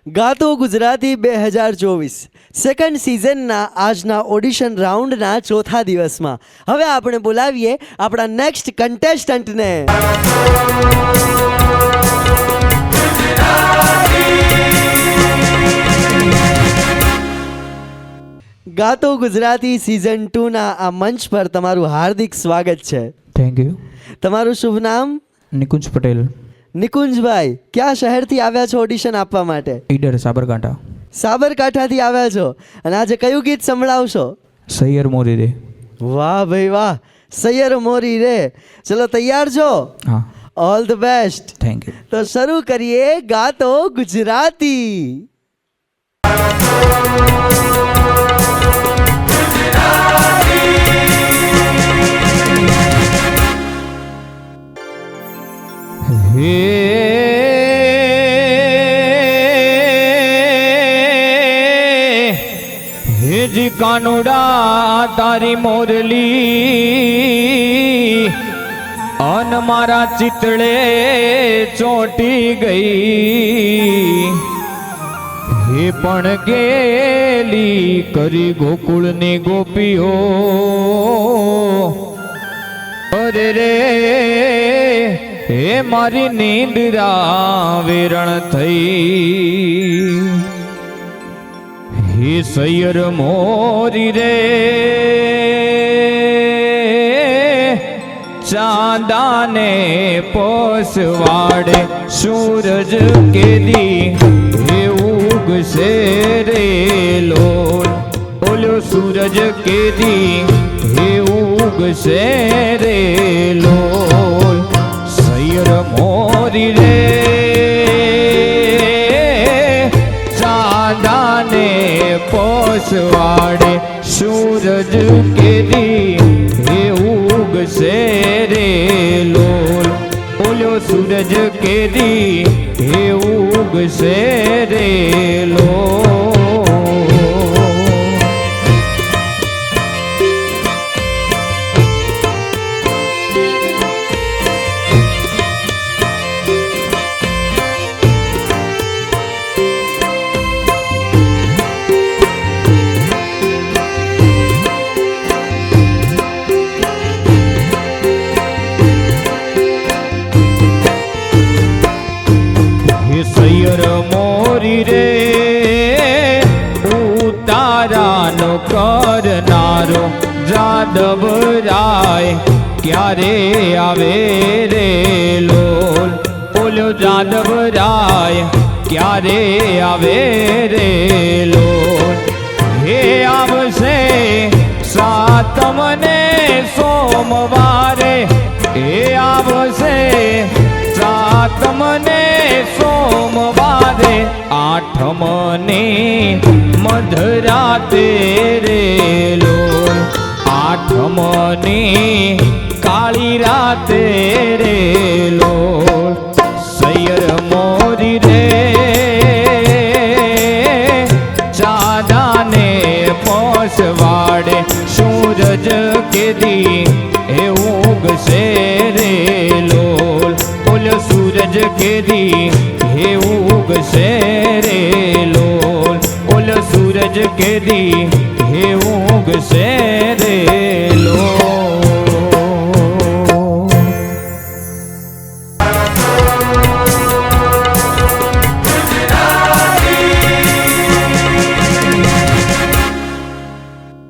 ગાતો Gujarati 2024 second સિઝનના આજના audition રાઉન્ડના ચોથા દિવસમાં હવે આપણે બોલાવીએ આપણા નેક્સ્ટ કન્ટેસ્ટન્ટને. ગાતો ગુજરાતી સિઝન 2ના આ મંચ પર તમારું હાર્દિક સ્વાગત છે. Thank you. તમારું શુભ નામ? નિકુંજ પટેલ. નિકુંજભાઈ, કયા શહેરથી આવ્યા છો ઓડિશન આપવા માટે? ઈડર, સાબરકાંઠા. સાબરકાંઠાથી આવ્યા છો અને આજે કયું ગીત સંભળાવશો? સૈયર મોરી રે. વાહ ભાઈ વાહ, સૈયર મોરી રે. ચલો તૈયાર છો? હા. All the best. Thank you. તો શરૂ કરીએ ગાતો ગુજરાતી. હેજી કાનુડા તારી મોરલી અન મારા ચિતળે ચોટી ગઈ. હે પણ ગેલી કરી ગોકુળની ગોપીઓ. અરે રે હે મારી નીંદરા વેરણ થઈ. હે સૈયર મોરી રે ચાંદાને પોસવાડે સૂરજ કેદી હે ઉગશે રે લોલ. ઓલો સૂરજ કેદી હે ઉગશે રે લોલ. સૈયર મોરી રે ચાંદાને પોસવાડે સૂરજ કેદી હે ઉગશે રે લોલ. ઓલો સૂરજ કેદી હે ઉગશે રે લોલ. સૈયર મોરી રે ઉતારાનો કરનારો જાદવ રાય ક્યારે આવે રે લોલ. ઓલો જાદવ રાય ક્યારે આવે રે લોલ. હે આવશે સાતમને સોમવારે. હે આવશે સાતમને સોમવારે. આઠમને મધરાતે રે લોલ. આઠમને કાળી રાતે રે લોલ. સૈયર મોરી રે ચાંદાને પોસવાડે સૂરજ કેદી હે ઉગશે રે લોલ. ઓલો સૂરજ કેદી હે ઉગશે રે લોલ. ઓલો સૂરજ કેદી હે ઉગશે